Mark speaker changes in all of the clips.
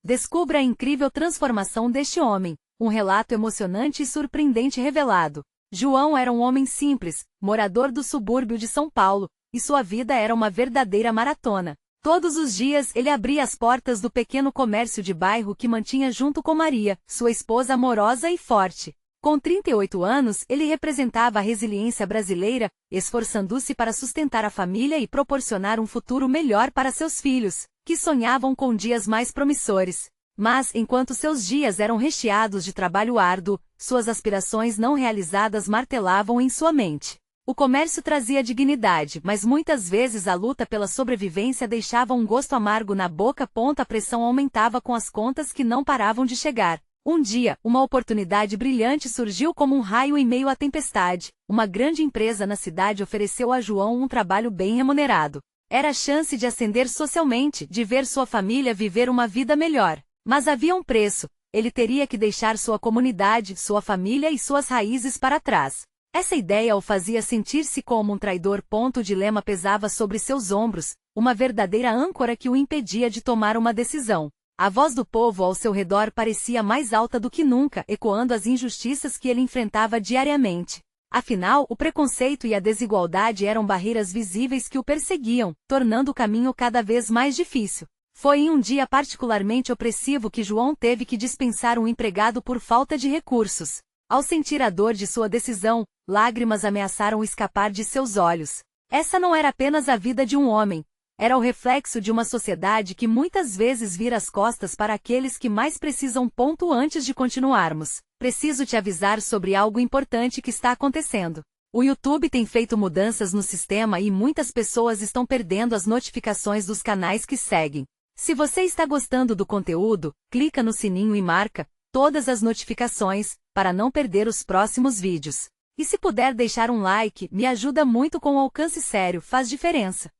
Speaker 1: Descubra a incrível transformação deste homem, um relato emocionante e surpreendente revelado. João era um homem simples, morador do subúrbio de São Paulo, e sua vida era uma verdadeira maratona. Todos os dias ele abria as portas do pequeno comércio de bairro que mantinha junto com Maria, sua esposa amorosa e forte. Com 38 anos, ele representava a resiliência brasileira, esforçando-se para sustentar a família e proporcionar um futuro melhor para seus filhos, que sonhavam com dias mais promissores. Mas, enquanto seus dias eram recheados de trabalho árduo, suas aspirações não realizadas martelavam em sua mente. O comércio trazia dignidade, mas muitas vezes a luta pela sobrevivência deixava um gosto amargo na boca. A pressão aumentava com as contas que não paravam de chegar. Um dia, uma oportunidade brilhante surgiu como um raio em meio à tempestade. Uma grande empresa na cidade ofereceu a João um trabalho bem remunerado. Era a chance de ascender socialmente, de ver sua família viver uma vida melhor. Mas havia um preço. Ele teria que deixar sua comunidade, sua família e suas raízes para trás. Essa ideia o fazia sentir-se como um traidor. O dilema pesava sobre seus ombros, uma verdadeira âncora que o impedia de tomar uma decisão. A voz do povo ao seu redor parecia mais alta do que nunca, ecoando as injustiças que ele enfrentava diariamente. Afinal, o preconceito e a desigualdade eram barreiras visíveis que o perseguiam, tornando o caminho cada vez mais difícil. Foi em um dia particularmente opressivo que João teve que dispensar um empregado por falta de recursos. Ao sentir a dor de sua decisão, lágrimas ameaçaram escapar de seus olhos. Essa não era apenas a vida de um homem. Era o reflexo de uma sociedade que muitas vezes vira as costas para aqueles que mais precisam. Antes de continuarmos, preciso te avisar sobre algo importante que está acontecendo. O YouTube tem feito mudanças no sistema e muitas pessoas estão perdendo as notificações dos canais que seguem. Se você está gostando do conteúdo, clica no sininho e marca todas as notificações, para não perder os próximos vídeos. E se puder deixar um like, me ajuda muito com o alcance. Sério, faz diferença.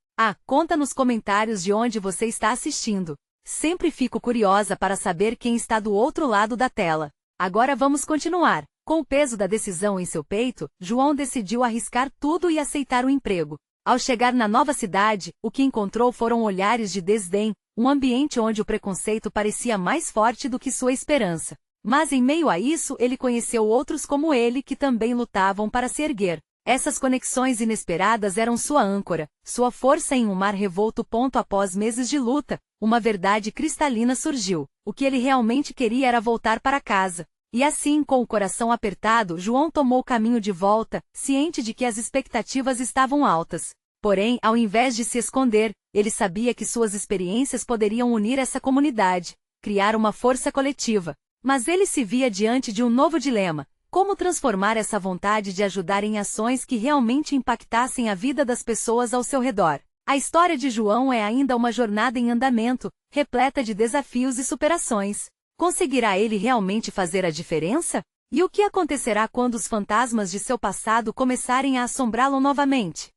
Speaker 1: Conta nos comentários de onde você está assistindo. Sempre fico curiosa para saber quem está do outro lado da tela. Agora vamos continuar. Com o peso da decisão em seu peito, João decidiu arriscar tudo e aceitar o emprego. Ao chegar na nova cidade, o que encontrou foram olhares de desdém, um ambiente onde o preconceito parecia mais forte do que sua esperança. Mas em meio a isso ele conheceu outros como ele que também lutavam para se erguer. Essas conexões inesperadas eram sua âncora, sua força em um mar revolto. Após meses de luta, uma verdade cristalina surgiu. O que ele realmente queria era voltar para casa. E assim, com o coração apertado, João tomou o caminho de volta, ciente de que as expectativas estavam altas. Porém, ao invés de se esconder, ele sabia que suas experiências poderiam unir essa comunidade, criar uma força coletiva. Mas ele se via diante de um novo dilema: como transformar essa vontade de ajudar em ações que realmente impactassem a vida das pessoas ao seu redor. A história de João é ainda uma jornada em andamento, repleta de desafios e superações. Conseguirá ele realmente fazer a diferença? E o que acontecerá quando os fantasmas de seu passado começarem a assombrá-lo novamente?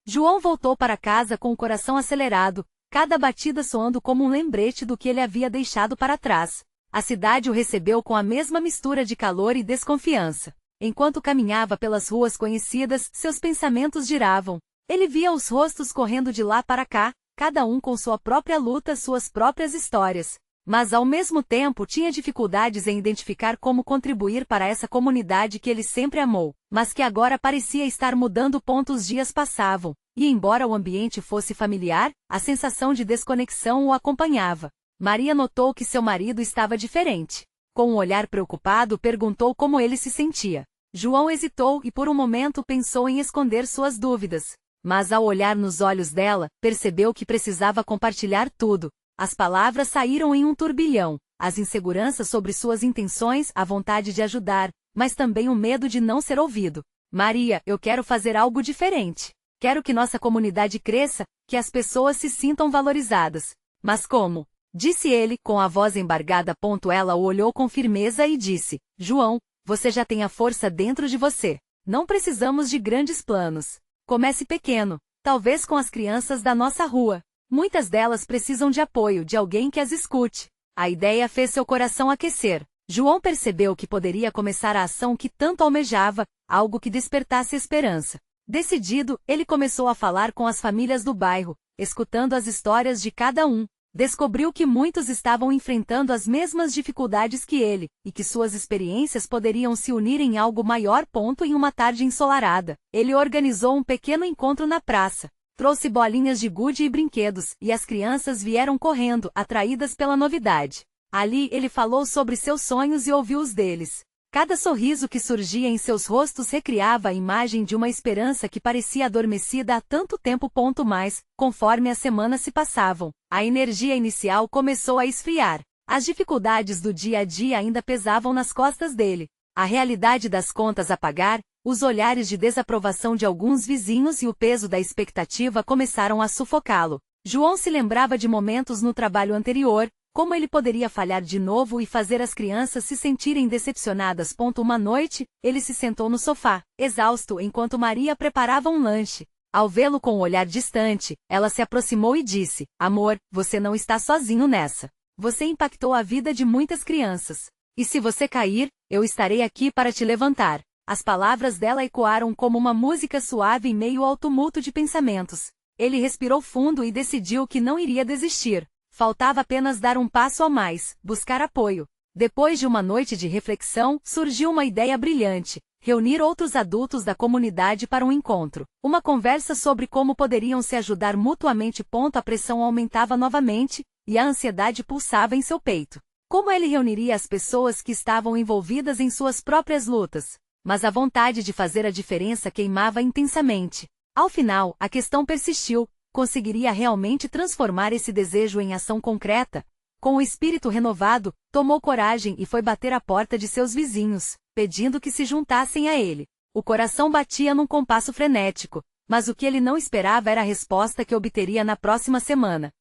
Speaker 1: João voltou para casa com o coração acelerado, cada batida soando como um lembrete do que ele havia deixado para trás. A cidade o recebeu com a mesma mistura de calor e desconfiança. Enquanto caminhava pelas ruas conhecidas, seus pensamentos giravam. Ele via os rostos correndo de lá para cá, cada um com sua própria luta, suas próprias histórias. Mas ao mesmo tempo tinha dificuldades em identificar como contribuir para essa comunidade que ele sempre amou, mas que agora parecia estar mudando. Os dias passavam, e embora o ambiente fosse familiar, a sensação de desconexão o acompanhava. Maria notou que seu marido estava diferente. Com um olhar preocupado, perguntou como ele se sentia. João hesitou e por um momento pensou em esconder suas dúvidas. Mas ao olhar nos olhos dela, percebeu que precisava compartilhar tudo. As palavras saíram em um turbilhão, as inseguranças sobre suas intenções, a vontade de ajudar, mas também o medo de não ser ouvido. Maria, eu quero fazer algo diferente. Quero que nossa comunidade cresça, que as pessoas se sintam valorizadas. Mas como? Disse ele, com a voz embargada. Ela o olhou com firmeza e disse: João, você já tem a força dentro de você. Não precisamos de grandes planos. Comece pequeno, talvez com as crianças da nossa rua. Muitas delas precisam de apoio, de alguém que as escute. A ideia fez seu coração aquecer. João percebeu que poderia começar a ação que tanto almejava, algo que despertasse esperança. Decidido, ele começou a falar com as famílias do bairro, escutando as histórias de cada um. Descobriu que muitos estavam enfrentando as mesmas dificuldades que ele, e que suas experiências poderiam se unir em algo maior. Em uma tarde ensolarada, ele organizou um pequeno encontro na praça. Trouxe bolinhas de gude e brinquedos, e as crianças vieram correndo, atraídas pela novidade. Ali ele falou sobre seus sonhos e ouviu os deles. Cada sorriso que surgia em seus rostos recriava a imagem de uma esperança que parecia adormecida há tanto tempo. Mas, conforme as semanas se passavam, a energia inicial começou a esfriar. As dificuldades do dia a dia ainda pesavam nas costas dele. A realidade das contas a pagar, os olhares de desaprovação de alguns vizinhos e o peso da expectativa começaram a sufocá-lo. João se lembrava de momentos no trabalho anterior. Como ele poderia falhar de novo e fazer as crianças se sentirem decepcionadas? Uma noite, ele se sentou no sofá, exausto, enquanto Maria preparava um lanche. Ao vê-lo com um olhar distante, ela se aproximou e disse: "Amor, você não está sozinho nessa. Você impactou a vida de muitas crianças. E se você cair, eu estarei aqui para te levantar." As palavras dela ecoaram como uma música suave em meio ao tumulto de pensamentos. Ele respirou fundo e decidiu que não iria desistir. Faltava apenas dar um passo a mais, buscar apoio. Depois de uma noite de reflexão, surgiu uma ideia brilhante: reunir outros adultos da comunidade para um encontro. Uma conversa sobre como poderiam se ajudar mutuamente. A pressão aumentava novamente, e a ansiedade pulsava em seu peito. Como ele reuniria as pessoas que estavam envolvidas em suas próprias lutas? Mas a vontade de fazer a diferença queimava intensamente. Ao final, a questão persistiu: conseguiria realmente transformar esse desejo em ação concreta? Com o espírito renovado, tomou coragem e foi bater à porta de seus vizinhos, pedindo que se juntassem a ele. O coração batia num compasso frenético, mas o que ele não esperava era a resposta que obteria na próxima semana.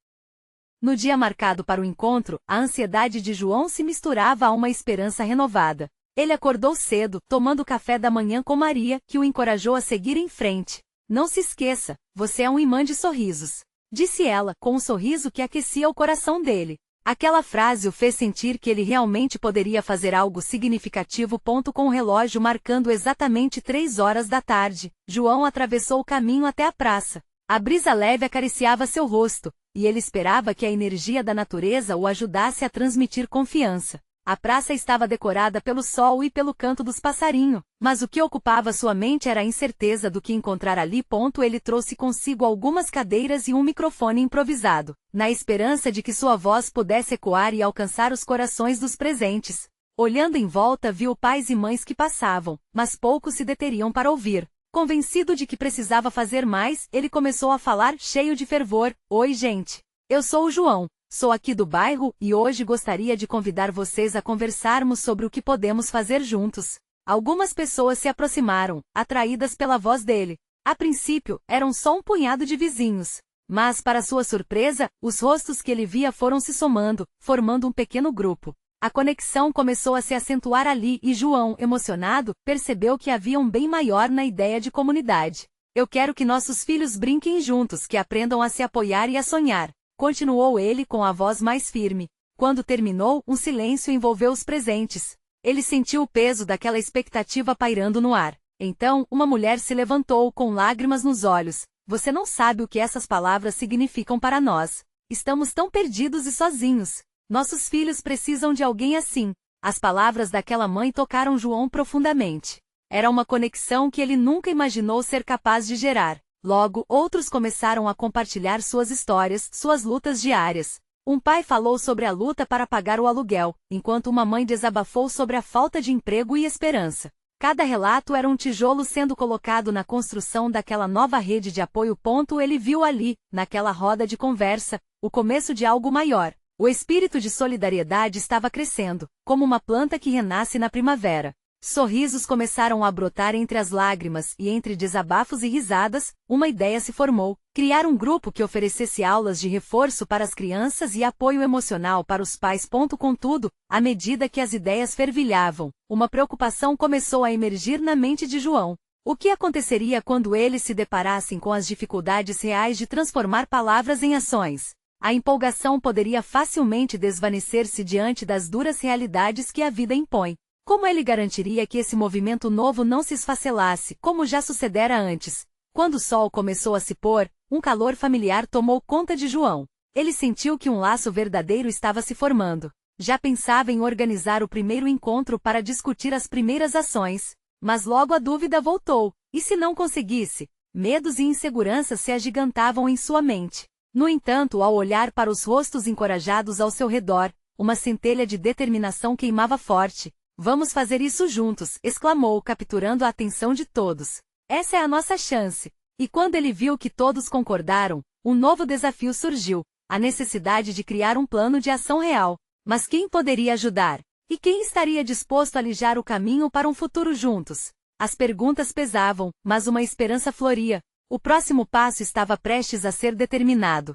Speaker 1: No dia marcado para o encontro, a ansiedade de João se misturava a uma esperança renovada. Ele acordou cedo, tomando café da manhã com Maria, que o encorajou a seguir em frente. "Não se esqueça, você é um imã de sorrisos", disse ela, com um sorriso que aquecia o coração dele. Aquela frase o fez sentir que ele realmente poderia fazer algo significativo. Com o relógio marcando exatamente 3 horas da tarde, João atravessou o caminho até a praça. A brisa leve acariciava seu rosto, e ele esperava que a energia da natureza o ajudasse a transmitir confiança. A praça estava decorada pelo sol e pelo canto dos passarinhos, mas o que ocupava sua mente era a incerteza do que encontrar ali. Ele trouxe consigo algumas cadeiras e um microfone improvisado, na esperança de que sua voz pudesse ecoar e alcançar os corações dos presentes. Olhando em volta, viu pais e mães que passavam, mas poucos se deteriam para ouvir. Convencido de que precisava fazer mais, ele começou a falar, cheio de fervor: "Oi, gente. Eu sou o João. Sou aqui do bairro, e hoje gostaria de convidar vocês a conversarmos sobre o que podemos fazer juntos." Algumas pessoas se aproximaram, atraídas pela voz dele. A princípio, eram só um punhado de vizinhos. Mas, para sua surpresa, os rostos que ele via foram se somando, formando um pequeno grupo. A conexão começou a se acentuar ali e João, emocionado, percebeu que havia um bem maior na ideia de comunidade. "Eu quero que nossos filhos brinquem juntos, que aprendam a se apoiar e a sonhar", continuou ele com a voz mais firme. Quando terminou, um silêncio envolveu os presentes. Ele sentiu o peso daquela expectativa pairando no ar. Então, uma mulher se levantou com lágrimas nos olhos. "Você não sabe o que essas palavras significam para nós. Estamos tão perdidos e sozinhos. Nossos filhos precisam de alguém assim." As palavras daquela mãe tocaram João profundamente. Era uma conexão que ele nunca imaginou ser capaz de gerar. Logo, outros começaram a compartilhar suas histórias, suas lutas diárias. Um pai falou sobre a luta para pagar o aluguel, enquanto uma mãe desabafou sobre a falta de emprego e esperança. Cada relato era um tijolo sendo colocado na construção daquela nova rede de apoio. Ele viu ali, naquela roda de conversa, o começo de algo maior. O espírito de solidariedade estava crescendo, como uma planta que renasce na primavera. Sorrisos começaram a brotar entre as lágrimas e entre desabafos e risadas, uma ideia se formou: criar um grupo que oferecesse aulas de reforço para as crianças e apoio emocional para os pais. Contudo, à medida que as ideias fervilhavam, uma preocupação começou a emergir na mente de João. O que aconteceria quando eles se deparassem com as dificuldades reais de transformar palavras em ações? A empolgação poderia facilmente desvanecer-se diante das duras realidades que a vida impõe. Como ele garantiria que esse movimento novo não se esfacelasse, como já sucedera antes? Quando o sol começou a se pôr, um calor familiar tomou conta de João. Ele sentiu que um laço verdadeiro estava se formando. Já pensava em organizar o primeiro encontro para discutir as primeiras ações. Mas logo a dúvida voltou. E se não conseguisse? Medos e inseguranças se agigantavam em sua mente. No entanto, ao olhar para os rostos encorajados ao seu redor, uma centelha de determinação queimava forte. Vamos fazer isso juntos, exclamou, capturando a atenção de todos. Essa é a nossa chance. E quando ele viu que todos concordaram, um novo desafio surgiu, a necessidade de criar um plano de ação real. Mas quem poderia ajudar? E quem estaria disposto a alijar o caminho para um futuro juntos? As perguntas pesavam, mas uma esperança floria. O próximo passo estava prestes a ser determinado.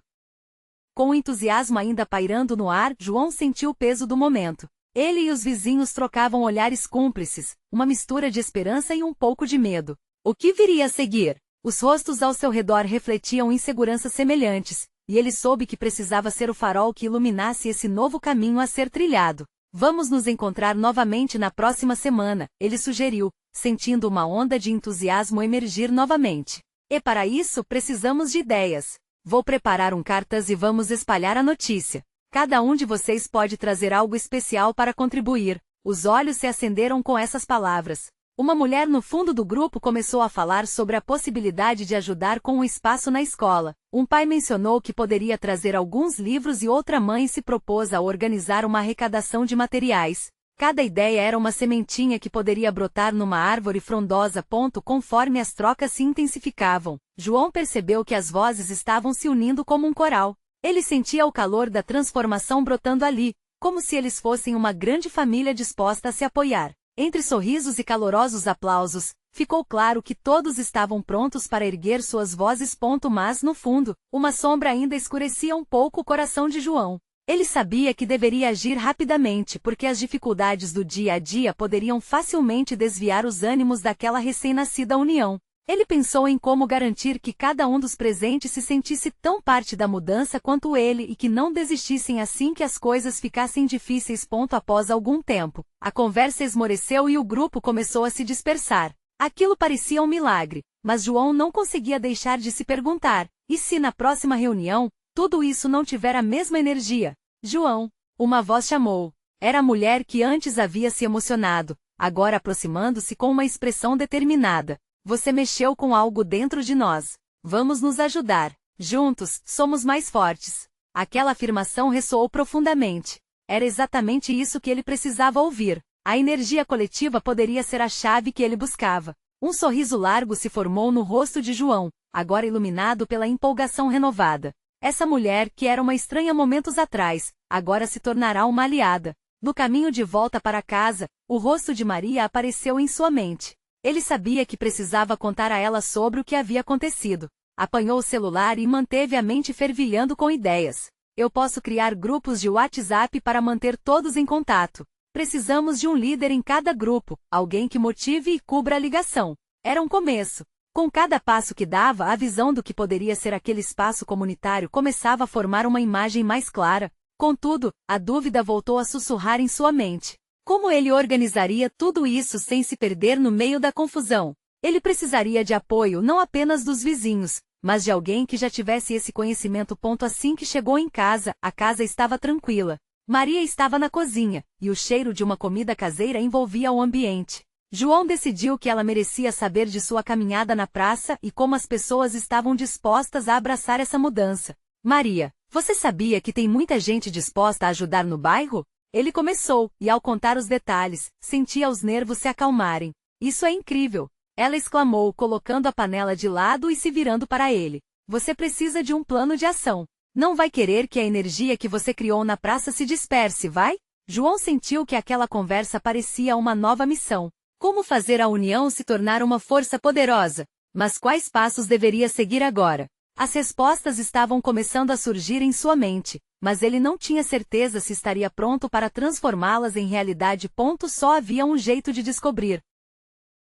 Speaker 1: Com o entusiasmo ainda pairando no ar, João sentiu o peso do momento. Ele e os vizinhos trocavam olhares cúmplices, uma mistura de esperança e um pouco de medo. O que viria a seguir? Os rostos ao seu redor refletiam inseguranças semelhantes, e ele soube que precisava ser o farol que iluminasse esse novo caminho a ser trilhado. Vamos nos encontrar novamente na próxima semana, ele sugeriu, sentindo uma onda de entusiasmo emergir novamente. E para isso precisamos de ideias. Vou preparar um cartaz e vamos espalhar a notícia. Cada um de vocês pode trazer algo especial para contribuir. Os olhos se acenderam com essas palavras. Uma mulher no fundo do grupo começou a falar sobre a possibilidade de ajudar com um espaço na escola. Um pai mencionou que poderia trazer alguns livros e outra mãe se propôs a organizar uma arrecadação de materiais. Cada ideia era uma sementinha que poderia brotar numa árvore frondosa. Conforme as trocas se intensificavam, João percebeu que as vozes estavam se unindo como um coral. Ele sentia o calor da transformação brotando ali, como se eles fossem uma grande família disposta a se apoiar. Entre sorrisos e calorosos aplausos, ficou claro que todos estavam prontos para erguer suas vozes. Mas, no fundo, uma sombra ainda escurecia um pouco o coração de João. Ele sabia que deveria agir rapidamente porque as dificuldades do dia a dia poderiam facilmente desviar os ânimos daquela recém-nascida união. Ele pensou em como garantir que cada um dos presentes se sentisse tão parte da mudança quanto ele e que não desistissem assim que as coisas ficassem difíceis. Após algum tempo, a conversa esmoreceu e o grupo começou a se dispersar. Aquilo parecia um milagre, mas João não conseguia deixar de se perguntar, e se na próxima reunião, tudo isso não tiver a mesma energia? João, uma voz chamou. Era a mulher que antes havia se emocionado, agora aproximando-se com uma expressão determinada. Você mexeu com algo dentro de nós. Vamos nos ajudar. Juntos, somos mais fortes. Aquela afirmação ressoou profundamente. Era exatamente isso que ele precisava ouvir. A energia coletiva poderia ser a chave que ele buscava. Um sorriso largo se formou no rosto de João, agora iluminado pela empolgação renovada. Essa mulher, que era uma estranha momentos atrás, agora se tornará uma aliada. No caminho de volta para casa, o rosto de Maria apareceu em sua mente. Ele sabia que precisava contar a ela sobre o que havia acontecido. Apanhou o celular e manteve a mente fervilhando com ideias. Eu posso criar grupos de WhatsApp para manter todos em contato. Precisamos de um líder em cada grupo, alguém que motive e cubra a ligação. Era um começo. Com cada passo que dava, a visão do que poderia ser aquele espaço comunitário começava a formar uma imagem mais clara. Contudo, a dúvida voltou a sussurrar em sua mente. Como ele organizaria tudo isso sem se perder no meio da confusão? Ele precisaria de apoio não apenas dos vizinhos, mas de alguém que já tivesse esse conhecimento. Assim que chegou em casa, a casa estava tranquila. Maria estava na cozinha, e o cheiro de uma comida caseira envolvia o ambiente. João decidiu que ela merecia saber de sua caminhada na praça e como as pessoas estavam dispostas a abraçar essa mudança. Maria, você sabia que tem muita gente disposta a ajudar no bairro? Ele começou, e ao contar os detalhes, sentia os nervos se acalmarem. Isso é incrível! Ela exclamou, colocando a panela de lado e se virando para ele. Você precisa de um plano de ação. Não vai querer que a energia que você criou na praça se disperse, vai? João sentiu que aquela conversa parecia uma nova missão. Como fazer a união se tornar uma força poderosa? Mas quais passos deveria seguir agora? As respostas estavam começando a surgir em sua mente, mas ele não tinha certeza se estaria pronto para transformá-las em realidade. Só havia um jeito de descobrir.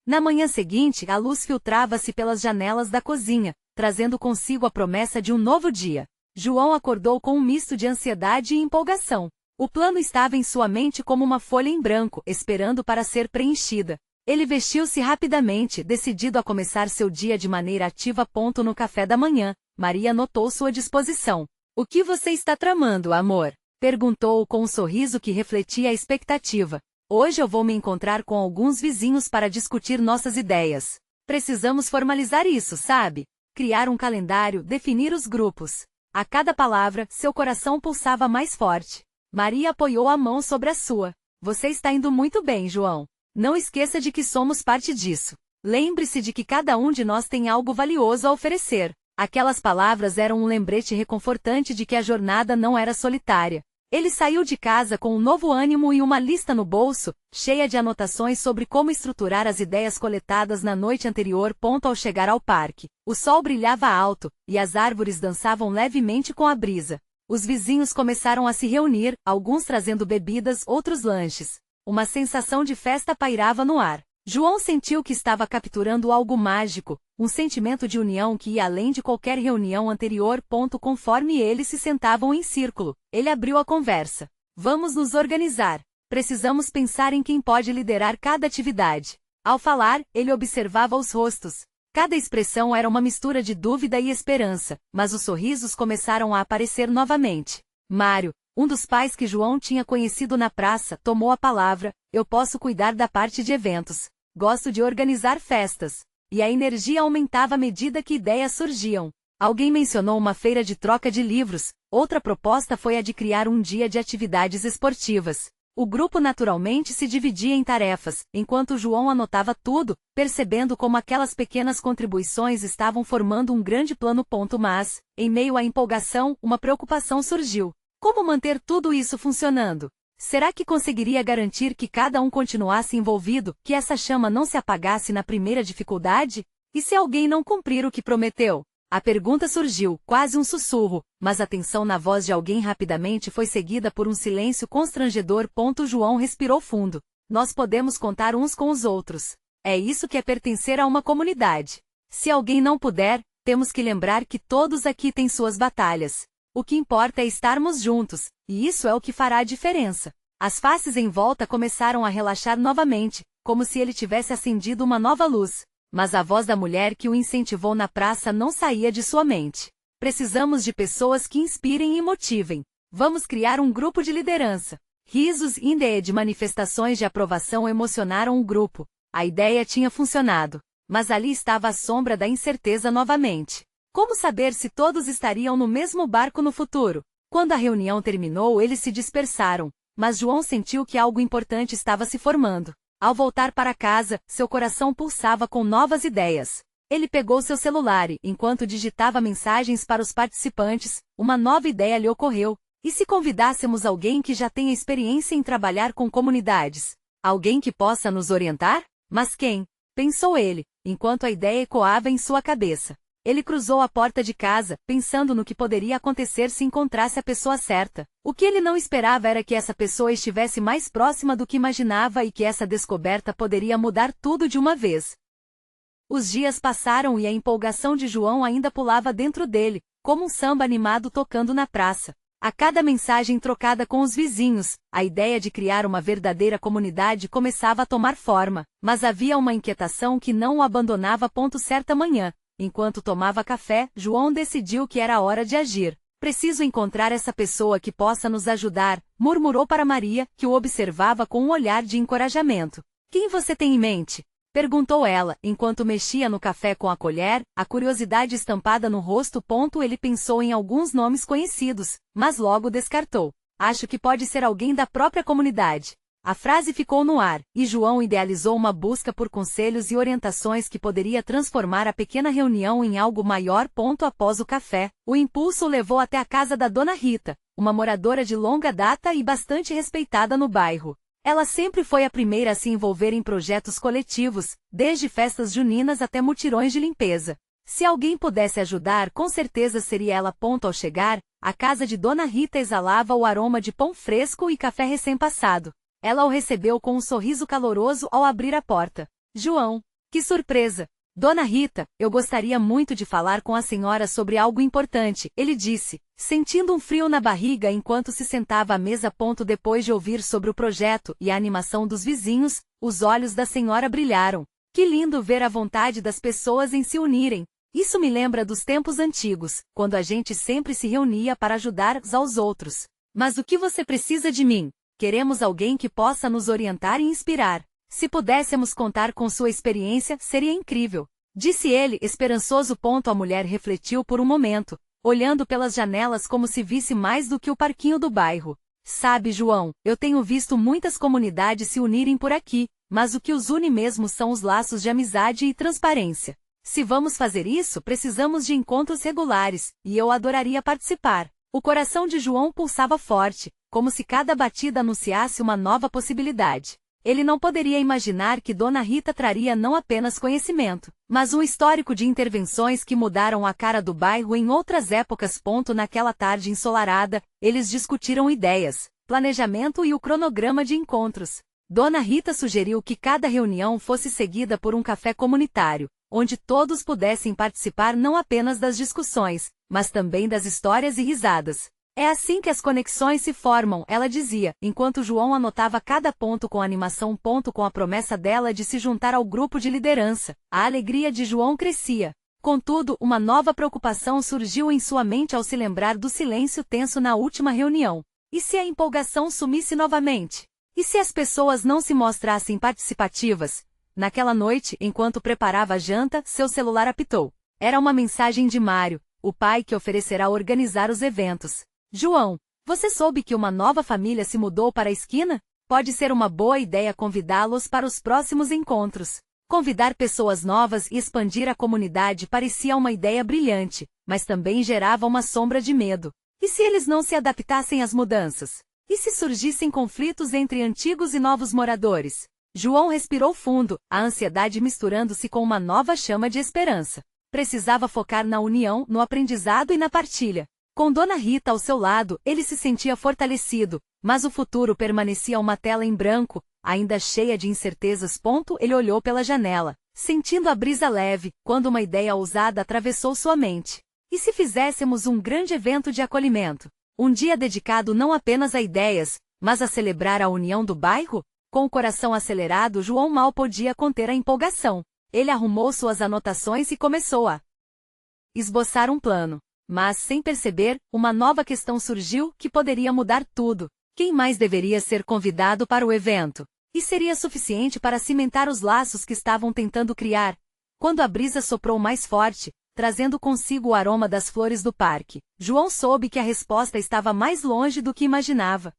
Speaker 1: Na manhã seguinte, a luz filtrava-se pelas janelas da cozinha, trazendo consigo a promessa de um novo dia. João acordou com um misto de ansiedade e empolgação. O plano estava em sua mente como uma folha em branco, esperando para ser preenchida. Ele vestiu-se rapidamente, decidido a começar seu dia de maneira ativa. No café da manhã, Maria notou sua disposição. O que você está tramando, amor? Perguntou com um sorriso que refletia a expectativa. Hoje eu vou me encontrar com alguns vizinhos para discutir nossas ideias. Precisamos formalizar isso, sabe? Criar um calendário, definir os grupos. A cada palavra, seu coração pulsava mais forte. Maria apoiou a mão sobre a sua. Você está indo muito bem, João. Não esqueça de que somos parte disso. Lembre-se de que cada um de nós tem algo valioso a oferecer. Aquelas palavras eram um lembrete reconfortante de que a jornada não era solitária. Ele saiu de casa com um novo ânimo e uma lista no bolso, cheia de anotações sobre como estruturar as ideias coletadas na noite anterior. Ao chegar ao parque, o sol brilhava alto, e as árvores dançavam levemente com a brisa. Os vizinhos começaram a se reunir, alguns trazendo bebidas, outros lanches. Uma sensação de festa pairava no ar. João sentiu que estava capturando algo mágico, um sentimento de união que ia além de qualquer reunião anterior. Conforme eles se sentavam em círculo, ele abriu a conversa. Vamos nos organizar. Precisamos pensar em quem pode liderar cada atividade. Ao falar, ele observava os rostos. Cada expressão era uma mistura de dúvida e esperança, mas os sorrisos começaram a aparecer novamente. Mário, um dos pais que João tinha conhecido na praça, tomou a palavra. Eu posso cuidar da parte de eventos. Gosto de organizar festas. E a energia aumentava à medida que ideias surgiam. Alguém mencionou uma feira de troca de livros, outra proposta foi a de criar um dia de atividades esportivas. O grupo naturalmente se dividia em tarefas, enquanto João anotava tudo, percebendo como aquelas pequenas contribuições estavam formando um grande plano. Mas, em meio à empolgação, uma preocupação surgiu. Como manter tudo isso funcionando? Será que conseguiria garantir que cada um continuasse envolvido, que essa chama não se apagasse na primeira dificuldade? E se alguém não cumprir o que prometeu? A pergunta surgiu, quase um sussurro, mas a tensão na voz de alguém rapidamente foi seguida por um silêncio constrangedor. João respirou fundo. Nós podemos contar uns com os outros. É isso que é pertencer a uma comunidade. Se alguém não puder, temos que lembrar que todos aqui têm suas batalhas. O que importa é estarmos juntos, e isso é o que fará a diferença. As faces em volta começaram a relaxar novamente, como se ele tivesse acendido uma nova luz. Mas a voz da mulher que o incentivou na praça não saía de sua mente. Precisamos de pessoas que inspirem e motivem. Vamos criar um grupo de liderança. Risos e manifestações de aprovação emocionaram o grupo. A ideia tinha funcionado, mas ali estava a sombra da incerteza novamente. Como saber se todos estariam no mesmo barco no futuro? Quando a reunião terminou, eles se dispersaram, mas João sentiu que algo importante estava se formando. Ao voltar para casa, seu coração pulsava com novas ideias. Ele pegou seu celular e, enquanto digitava mensagens para os participantes, uma nova ideia lhe ocorreu. E se convidássemos alguém que já tenha experiência em trabalhar com comunidades? Alguém que possa nos orientar? Mas quem? Pensou ele, enquanto a ideia ecoava em sua cabeça. Ele cruzou a porta de casa, pensando no que poderia acontecer se encontrasse a pessoa certa. O que ele não esperava era que essa pessoa estivesse mais próxima do que imaginava e que essa descoberta poderia mudar tudo de uma vez. Os dias passaram e a empolgação de João ainda pulava dentro dele, como um samba animado tocando na praça. A cada mensagem trocada com os vizinhos, a ideia de criar uma verdadeira comunidade começava a tomar forma, mas havia uma inquietação que não o abandonava. Certa manhã, enquanto tomava café, João decidiu que era hora de agir. Preciso encontrar essa pessoa que possa nos ajudar, murmurou para Maria, que o observava com um olhar de encorajamento. Quem você tem em mente? Perguntou ela, enquanto mexia no café com a colher, a curiosidade estampada no rosto. Ele pensou em alguns nomes conhecidos, mas logo descartou. Acho que pode ser alguém da própria comunidade. A frase ficou no ar, e João idealizou uma busca por conselhos e orientações que poderia transformar a pequena reunião em algo maior. Após o café, o impulso o levou até a casa da Dona Rita, uma moradora de longa data e bastante respeitada no bairro. Ela sempre foi a primeira a se envolver em projetos coletivos, desde festas juninas até mutirões de limpeza. Se alguém pudesse ajudar, com certeza seria ela. Ao chegar, a casa de Dona Rita exalava o aroma de pão fresco e café recém-passado. Ela o recebeu com um sorriso caloroso ao abrir a porta. João, que surpresa! Dona Rita, eu gostaria muito de falar com a senhora sobre algo importante, ele disse, sentindo um frio na barriga enquanto se sentava à mesa. Depois de ouvir sobre o projeto e a animação dos vizinhos, os olhos da senhora brilharam. Que lindo ver a vontade das pessoas em se unirem. Isso me lembra dos tempos antigos, quando a gente sempre se reunia para ajudar uns aos outros. Mas o que você precisa de mim? Queremos alguém que possa nos orientar e inspirar. Se pudéssemos contar com sua experiência, seria incrível. Disse ele, esperançoso. A mulher refletiu por um momento, olhando pelas janelas como se visse mais do que o parquinho do bairro. Sabe, João, eu tenho visto muitas comunidades se unirem por aqui, mas o que os une mesmo são os laços de amizade e transparência. Se vamos fazer isso, precisamos de encontros regulares, e eu adoraria participar. O coração de João pulsava forte, como se cada batida anunciasse uma nova possibilidade. Ele não poderia imaginar que Dona Rita traria não apenas conhecimento, mas um histórico de intervenções que mudaram a cara do bairro em outras épocas. Naquela tarde ensolarada, eles discutiram ideias, planejamento e o cronograma de encontros. Dona Rita sugeriu que cada reunião fosse seguida por um café comunitário, onde todos pudessem participar não apenas das discussões, mas também das histórias e risadas. É assim que as conexões se formam, ela dizia, enquanto João anotava cada ponto com animação. Com a promessa dela de se juntar ao grupo de liderança, a alegria de João crescia. Contudo, uma nova preocupação surgiu em sua mente ao se lembrar do silêncio tenso na última reunião. E se a empolgação sumisse novamente? E se as pessoas não se mostrassem participativas? Naquela noite, enquanto preparava a janta, seu celular apitou. Era uma mensagem de Mário, o pai que oferecerá organizar os eventos. João, você soube que uma nova família se mudou para a esquina? Pode ser uma boa ideia convidá-los para os próximos encontros. Convidar pessoas novas e expandir a comunidade parecia uma ideia brilhante, mas também gerava uma sombra de medo. E se eles não se adaptassem às mudanças? E se surgissem conflitos entre antigos e novos moradores? João respirou fundo, a ansiedade misturando-se com uma nova chama de esperança. Precisava focar na união, no aprendizado e na partilha. Com Dona Rita ao seu lado, ele se sentia fortalecido, mas o futuro permanecia uma tela em branco, ainda cheia de incertezas. Ele olhou pela janela, sentindo a brisa leve, quando uma ideia ousada atravessou sua mente. E se fizéssemos um grande evento de acolhimento? Um dia dedicado não apenas a ideias, mas a celebrar a união do bairro? Com o coração acelerado, João mal podia conter a empolgação. Ele arrumou suas anotações e começou a esboçar um plano. Mas, sem perceber, uma nova questão surgiu que poderia mudar tudo. Quem mais deveria ser convidado para o evento? E seria suficiente para cimentar os laços que estavam tentando criar? Quando a brisa soprou mais forte, trazendo consigo o aroma das flores do parque, João soube que a resposta estava mais longe do que imaginava.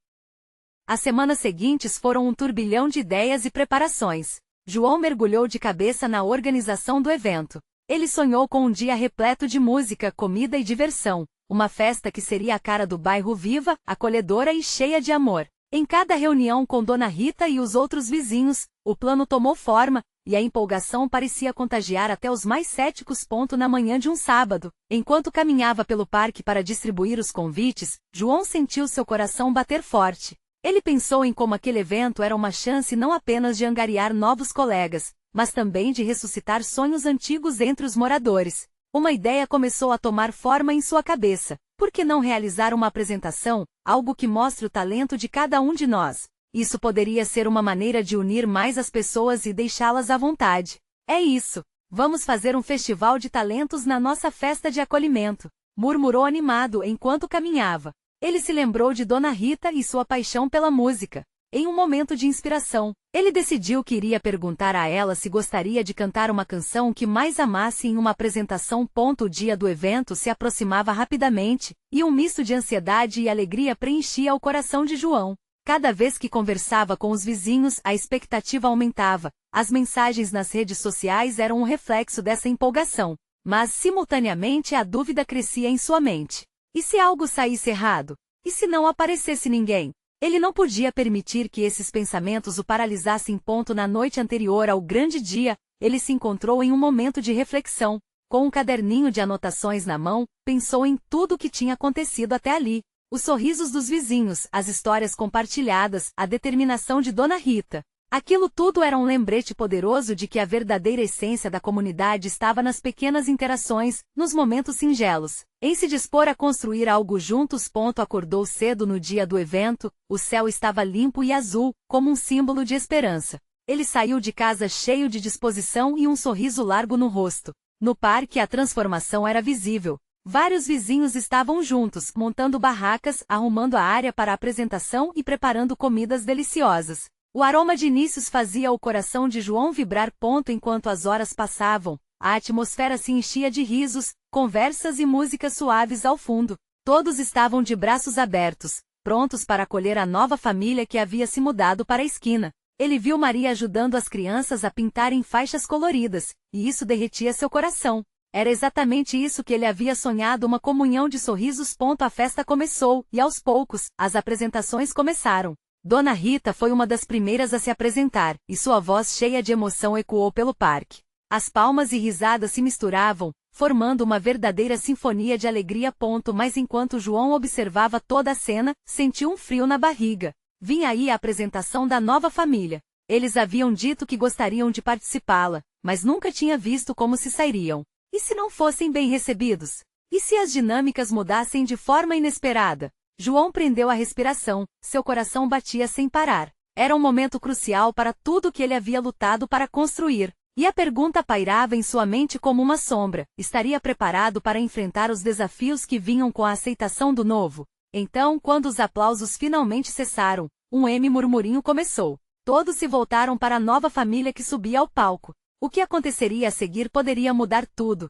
Speaker 1: As semanas seguintes foram um turbilhão de ideias e preparações. João mergulhou de cabeça na organização do evento. Ele sonhou com um dia repleto de música, comida e diversão, uma festa que seria a cara do bairro, viva, acolhedora e cheia de amor. Em cada reunião com Dona Rita e os outros vizinhos, o plano tomou forma, e a empolgação parecia contagiar até os mais céticos. Na manhã de um sábado, enquanto caminhava pelo parque para distribuir os convites, João sentiu seu coração bater forte. Ele pensou em como aquele evento era uma chance não apenas de angariar novos colegas, mas também de ressuscitar sonhos antigos entre os moradores. Uma ideia começou a tomar forma em sua cabeça. Por que não realizar uma apresentação, algo que mostre o talento de cada um de nós? Isso poderia ser uma maneira de unir mais as pessoas e deixá-las à vontade. É isso. Vamos fazer um festival de talentos na nossa festa de acolhimento, murmurou animado enquanto caminhava. Ele se lembrou de Dona Rita e sua paixão pela música. Em um momento de inspiração, ele decidiu que iria perguntar a ela se gostaria de cantar uma canção que mais amasse em uma apresentação. O dia do evento se aproximava rapidamente, e um misto de ansiedade e alegria preenchia o coração de João. Cada vez que conversava com os vizinhos, a expectativa aumentava. As mensagens nas redes sociais eram um reflexo dessa empolgação. Mas, simultaneamente, a dúvida crescia em sua mente. E se algo saísse errado? E se não aparecesse ninguém? Ele não podia permitir que esses pensamentos o paralisassem. Na noite anterior ao grande dia, ele se encontrou em um momento de reflexão. Com um caderninho de anotações na mão, pensou em tudo o que tinha acontecido até ali. Os sorrisos dos vizinhos, as histórias compartilhadas, a determinação de Dona Rita. Aquilo tudo era um lembrete poderoso de que a verdadeira essência da comunidade estava nas pequenas interações, nos momentos singelos. Em se dispor a construir algo juntos. Acordou cedo no dia do evento, o céu estava limpo e azul, como um símbolo de esperança. Ele saiu de casa cheio de disposição e um sorriso largo no rosto. No parque a transformação era visível. Vários vizinhos estavam juntos, montando barracas, arrumando a área para a apresentação e preparando comidas deliciosas. O aroma de inícios fazia o coração de João vibrar. Enquanto as horas passavam, a atmosfera se enchia de risos, conversas e músicas suaves ao fundo. Todos estavam de braços abertos, prontos para acolher a nova família que havia se mudado para a esquina. Ele viu Maria ajudando as crianças a pintarem faixas coloridas, e isso derretia seu coração. Era exatamente isso que ele havia sonhado, uma comunhão de sorrisos. A festa começou, e aos poucos, as apresentações começaram. Dona Rita foi uma das primeiras a se apresentar, e sua voz cheia de emoção ecoou pelo parque. As palmas e risadas se misturavam, formando uma verdadeira sinfonia de alegria. Mas enquanto João observava toda a cena, sentiu um frio na barriga. Vinha aí a apresentação da nova família. Eles haviam dito que gostariam de participá-la, mas nunca tinha visto como se sairiam. E se não fossem bem recebidos? E se as dinâmicas mudassem de forma inesperada? João prendeu a respiração, seu coração batia sem parar. Era um momento crucial para tudo que ele havia lutado para construir. E a pergunta pairava em sua mente como uma sombra: estaria preparado para enfrentar os desafios que vinham com a aceitação do novo? Então, quando os aplausos finalmente cessaram, um murmurinho começou. Todos se voltaram para a nova família que subia ao palco. O que aconteceria a seguir poderia mudar tudo.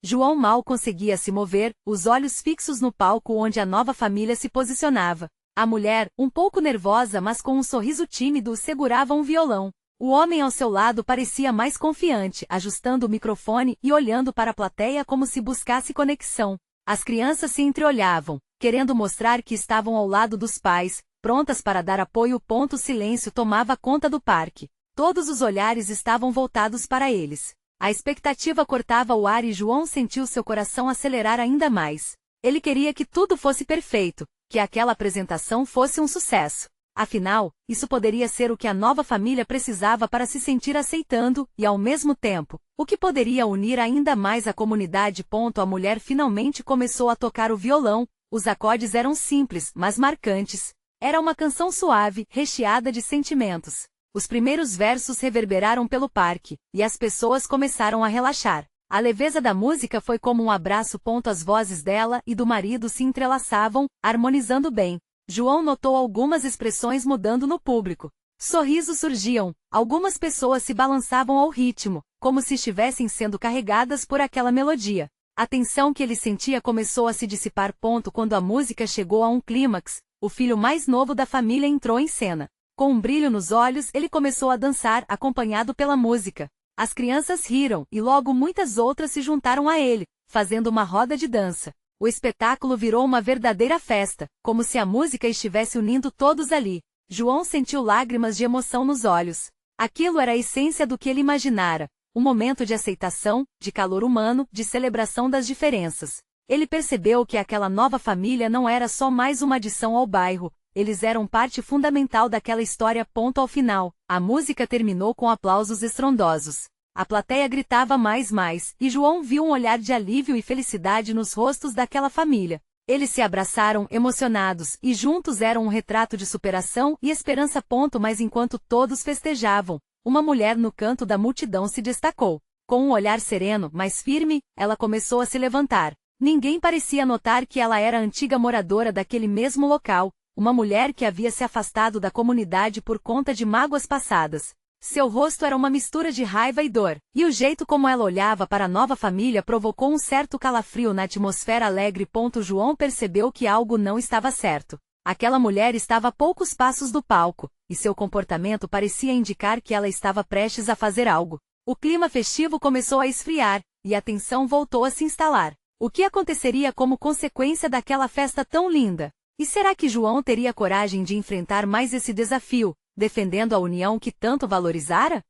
Speaker 1: João mal conseguia se mover, os olhos fixos no palco onde a nova família se posicionava. A mulher, um pouco nervosa mas com um sorriso tímido, segurava um violão. O homem ao seu lado parecia mais confiante, ajustando o microfone e olhando para a plateia como se buscasse conexão. As crianças se entreolhavam, querendo mostrar que estavam ao lado dos pais, prontas para dar apoio. O silêncio tomava conta do parque. Todos os olhares estavam voltados para eles. A expectativa cortava o ar e João sentiu seu coração acelerar ainda mais. Ele queria que tudo fosse perfeito, que aquela apresentação fosse um sucesso. Afinal, isso poderia ser o que a nova família precisava para se sentir aceitando, e ao mesmo tempo, o que poderia unir ainda mais a comunidade. A mulher finalmente começou a tocar o violão. Os acordes eram simples, mas marcantes. Era uma canção suave, recheada de sentimentos. Os primeiros versos reverberaram pelo parque, e as pessoas começaram a relaxar. A leveza da música foi como um abraço. As vozes dela e do marido se entrelaçavam, harmonizando bem. João notou algumas expressões mudando no público. Sorrisos surgiam, algumas pessoas se balançavam ao ritmo, como se estivessem sendo carregadas por aquela melodia. A tensão que ele sentia começou a se dissipar. Quando a música chegou a um clímax, o filho mais novo da família entrou em cena. Com um brilho nos olhos, ele começou a dançar, acompanhado pela música. As crianças riram, e logo muitas outras se juntaram a ele, fazendo uma roda de dança. O espetáculo virou uma verdadeira festa, como se a música estivesse unindo todos ali. João sentiu lágrimas de emoção nos olhos. Aquilo era a essência do que ele imaginara. Um momento de aceitação, de calor humano, de celebração das diferenças. Ele percebeu que aquela nova família não era só mais uma adição ao bairro. Eles eram parte fundamental daquela história. Ao final, a música terminou com aplausos estrondosos. A plateia gritava mais, e João viu um olhar de alívio e felicidade nos rostos daquela família. Eles se abraçaram, emocionados, e juntos eram um retrato de superação e esperança. Mas enquanto todos festejavam, uma mulher no canto da multidão se destacou. Com um olhar sereno, mas firme, ela começou a se levantar. Ninguém parecia notar que ela era a antiga moradora daquele mesmo local, uma mulher que havia se afastado da comunidade por conta de mágoas passadas. Seu rosto era uma mistura de raiva e dor, e o jeito como ela olhava para a nova família provocou um certo calafrio na atmosfera alegre. João percebeu que algo não estava certo. Aquela mulher estava a poucos passos do palco, e seu comportamento parecia indicar que ela estava prestes a fazer algo. O clima festivo começou a esfriar, e a tensão voltou a se instalar. O que aconteceria como consequência daquela festa tão linda? E será que João teria coragem de enfrentar mais esse desafio, defendendo a união que tanto valorizara?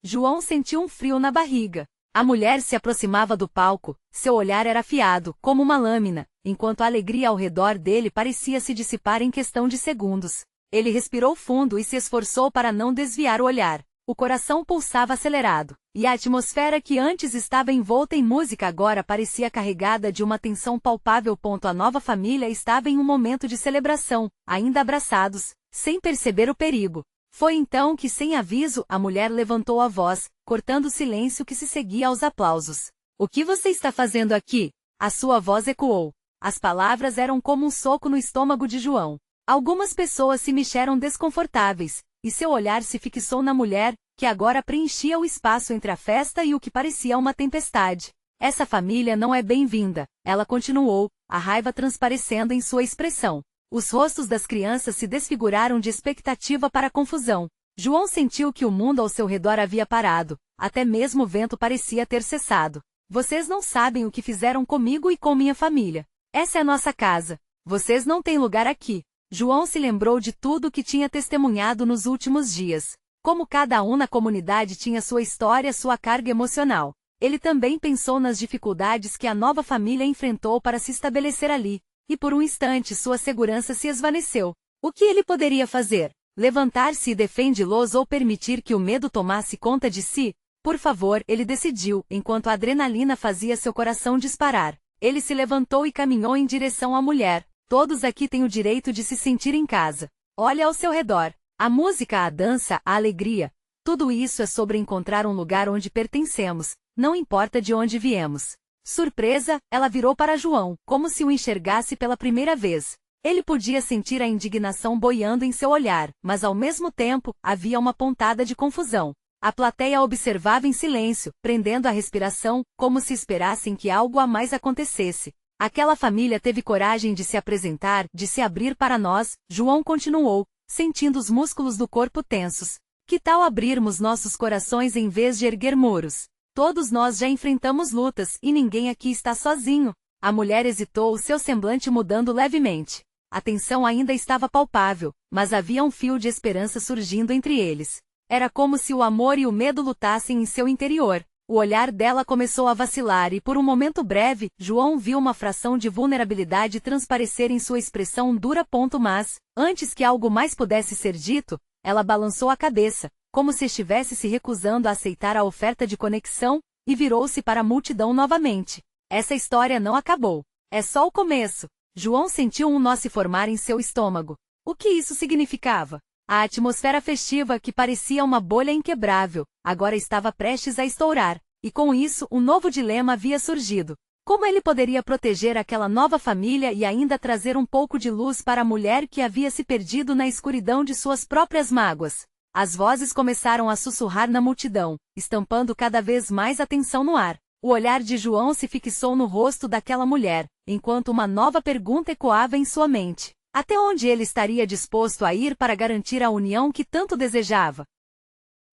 Speaker 1: João sentiu um frio na barriga. A mulher se aproximava do palco, seu olhar era afiado, como uma lâmina, enquanto a alegria ao redor dele parecia se dissipar em questão de segundos. Ele respirou fundo e se esforçou para não desviar o olhar. O coração pulsava acelerado, e a atmosfera que antes estava envolta em música agora parecia carregada de uma tensão palpável. A nova família estava em um momento de celebração, ainda abraçados, sem perceber o perigo. Foi então que, sem aviso, a mulher levantou a voz, cortando o silêncio que se seguia aos aplausos. O que você está fazendo aqui? A sua voz ecoou. As palavras eram como um soco no estômago de João. Algumas pessoas se mexeram desconfortáveis, e seu olhar se fixou na mulher, que agora preenchia o espaço entre a festa e o que parecia uma tempestade. Essa família não é bem-vinda, ela continuou, a raiva transparecendo em sua expressão. Os rostos das crianças se desfiguraram de expectativa para a confusão. João sentiu que o mundo ao seu redor havia parado, até mesmo o vento parecia ter cessado. Vocês não sabem o que fizeram comigo e com minha família. Essa é nossa casa. Vocês não têm lugar aqui. João se lembrou de tudo que tinha testemunhado nos últimos dias. Como cada um na comunidade tinha sua história, sua carga emocional. Ele também pensou nas dificuldades que a nova família enfrentou para se estabelecer ali. E por um instante sua segurança se esvaneceu. O que ele poderia fazer? Levantar-se e defendê-los ou permitir que o medo tomasse conta de si? Por favor, ele decidiu, enquanto a adrenalina fazia seu coração disparar. Ele se levantou e caminhou em direção à mulher. Todos aqui têm o direito de se sentir em casa. Olha ao seu redor. A música, a dança, a alegria. Tudo isso é sobre encontrar um lugar onde pertencemos, não importa de onde viemos. Surpresa, ela virou para João, como se o enxergasse pela primeira vez. Ele podia sentir a indignação boiando em seu olhar, mas ao mesmo tempo, havia uma pontada de confusão. A plateia observava em silêncio, prendendo a respiração, como se esperassem que algo a mais acontecesse. Aquela família teve coragem de se apresentar, de se abrir para nós, João continuou, sentindo os músculos do corpo tensos. Que tal abrirmos nossos corações em vez de erguer muros? Todos nós já enfrentamos lutas, e ninguém aqui está sozinho. A mulher hesitou, seu semblante mudando levemente. A tensão ainda estava palpável, mas havia um fio de esperança surgindo entre eles. Era como se o amor e o medo lutassem em seu interior. O olhar dela começou a vacilar e por um momento breve, João viu uma fração de vulnerabilidade transparecer em sua expressão dura. Mas, antes que algo mais pudesse ser dito, ela balançou a cabeça, como se estivesse se recusando a aceitar a oferta de conexão, e virou-se para a multidão novamente. Essa história não acabou. É só o começo. João sentiu um nó se formar em seu estômago. O que isso significava? A atmosfera festiva, que parecia uma bolha inquebrável, agora estava prestes a estourar, e com isso um novo dilema havia surgido. Como ele poderia proteger aquela nova família e ainda trazer um pouco de luz para a mulher que havia se perdido na escuridão de suas próprias mágoas? As vozes começaram a sussurrar na multidão, estampando cada vez mais a tensão no ar. O olhar de João se fixou no rosto daquela mulher, enquanto uma nova pergunta ecoava em sua mente. Até onde ele estaria disposto a ir para garantir a união que tanto desejava?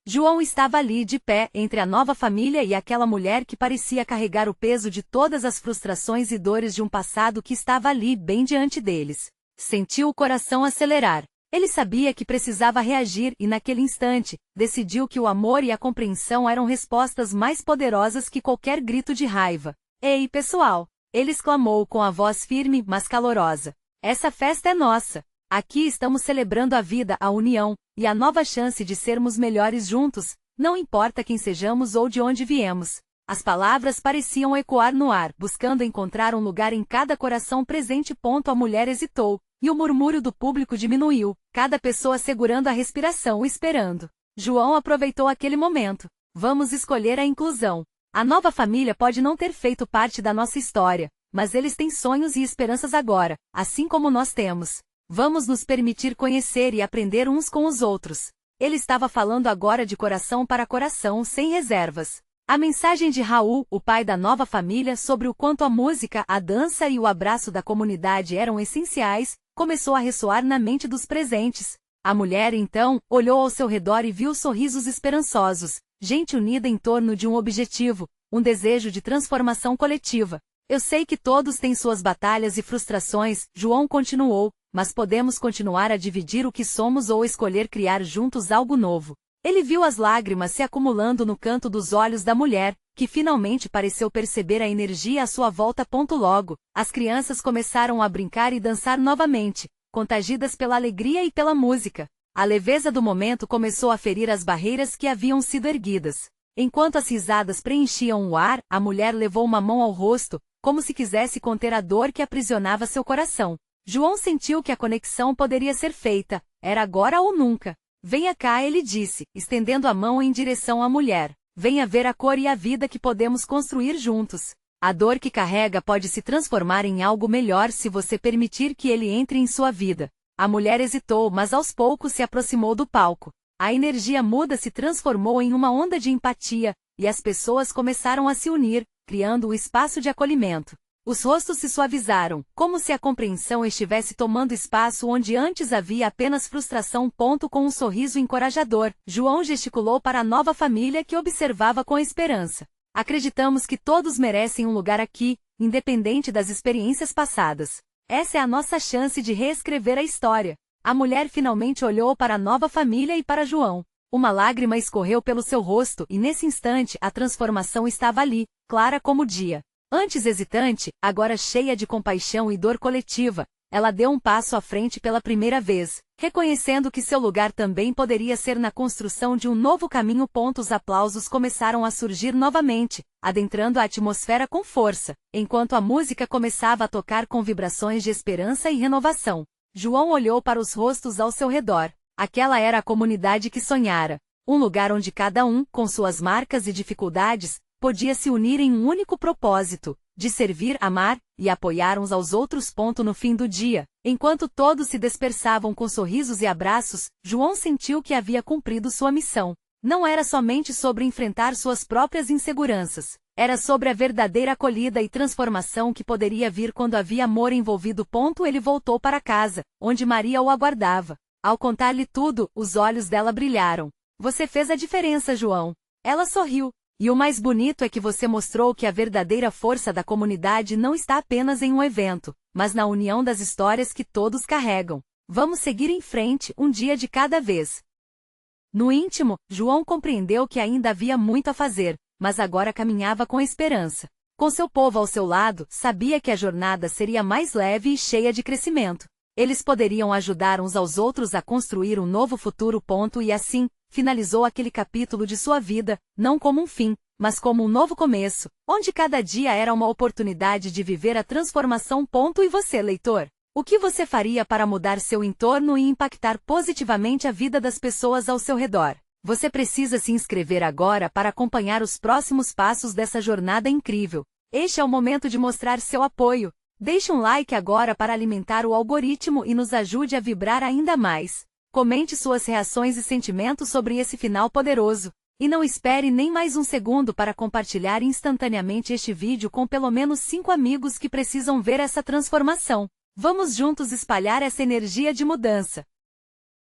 Speaker 1: João estava ali de pé, entre a nova família e aquela mulher que parecia carregar o peso de todas as frustrações e dores de um passado que estava ali bem diante deles. Sentiu o coração acelerar. Ele sabia que precisava reagir e naquele instante, decidiu que o amor e a compreensão eram respostas mais poderosas que qualquer grito de raiva. Ei, pessoal! Ele exclamou com a voz firme, mas calorosa. Essa festa é nossa. Aqui estamos celebrando a vida, a união, e a nova chance de sermos melhores juntos, não importa quem sejamos ou de onde viemos. As palavras pareciam ecoar no ar, buscando encontrar um lugar em cada coração presente. A mulher hesitou, e o murmúrio do público diminuiu, cada pessoa segurando a respiração e esperando. João aproveitou aquele momento. Vamos escolher a inclusão. A nova família pode não ter feito parte da nossa história, mas eles têm sonhos e esperanças agora, assim como nós temos. Vamos nos permitir conhecer e aprender uns com os outros. Ele estava falando agora de coração para coração, sem reservas. A mensagem de Raul, o pai da nova família, sobre o quanto a música, a dança e o abraço da comunidade eram essenciais, começou a ressoar na mente dos presentes. A mulher, então, olhou ao seu redor e viu sorrisos esperançosos, gente unida em torno de um objetivo, um desejo de transformação coletiva. Eu sei que todos têm suas batalhas e frustrações, João continuou, mas podemos continuar a dividir o que somos ou escolher criar juntos algo novo. Ele viu as lágrimas se acumulando no canto dos olhos da mulher, que finalmente pareceu perceber a energia à sua volta. Logo, as crianças começaram a brincar e dançar novamente, contagidas pela alegria e pela música. A leveza do momento começou a ferir as barreiras que haviam sido erguidas. Enquanto as risadas preenchiam o ar, a mulher levou uma mão ao rosto, como se quisesse conter a dor que aprisionava seu coração. João sentiu que a conexão poderia ser feita, era agora ou nunca. Venha cá, ele disse, estendendo a mão em direção à mulher. Venha ver a cor e a vida que podemos construir juntos. A dor que carrega pode se transformar em algo melhor se você permitir que ele entre em sua vida. A mulher hesitou, mas aos poucos se aproximou do palco. A energia muda se transformou em uma onda de empatia, e as pessoas começaram a se unir, criando um espaço de acolhimento. Os rostos se suavizaram, como se a compreensão estivesse tomando espaço onde antes havia apenas frustração. Com um sorriso encorajador, João gesticulou para a nova família que observava com esperança. Acreditamos que todos merecem um lugar aqui, independente das experiências passadas. Essa é a nossa chance de reescrever a história. A mulher finalmente olhou para a nova família e para João. Uma lágrima escorreu pelo seu rosto e nesse instante a transformação estava ali, clara como o dia. Antes hesitante, agora cheia de compaixão e dor coletiva, ela deu um passo à frente pela primeira vez, reconhecendo que seu lugar também poderia ser na construção de um novo caminho. Os aplausos começaram a surgir novamente, adentrando a atmosfera com força, enquanto a música começava a tocar com vibrações de esperança e renovação. João olhou para os rostos ao seu redor. Aquela era a comunidade que sonhara. Um lugar onde cada um, com suas marcas e dificuldades, podia se unir em um único propósito, de servir, amar e apoiar uns aos outros. No fim do dia, enquanto todos se dispersavam com sorrisos e abraços, João sentiu que havia cumprido sua missão. Não era somente sobre enfrentar suas próprias inseguranças, era sobre a verdadeira acolhida e transformação que poderia vir quando havia amor envolvido. Ele voltou para casa, onde Maria o aguardava. Ao contar-lhe tudo, os olhos dela brilharam. Você fez a diferença, João. Ela sorriu. E o mais bonito é que você mostrou que a verdadeira força da comunidade não está apenas em um evento, mas na união das histórias que todos carregam. Vamos seguir em frente, um dia de cada vez. No íntimo, João compreendeu que ainda havia muito a fazer, mas agora caminhava com esperança. Com seu povo ao seu lado, sabia que a jornada seria mais leve e cheia de crescimento. Eles poderiam ajudar uns aos outros a construir um novo futuro. E assim, finalizou aquele capítulo de sua vida, não como um fim, mas como um novo começo, onde cada dia era uma oportunidade de viver a transformação. E você, leitor? O que você faria para mudar seu entorno e impactar positivamente a vida das pessoas ao seu redor? Você precisa se inscrever agora para acompanhar os próximos passos dessa jornada incrível. Este é o momento de mostrar seu apoio. Deixe um like agora para alimentar o algoritmo e nos ajude a vibrar ainda mais. Comente suas reações e sentimentos sobre esse final poderoso. E não espere nem mais um segundo para compartilhar instantaneamente este vídeo com pelo menos 5 amigos que precisam ver essa transformação. Vamos juntos espalhar essa energia de mudança.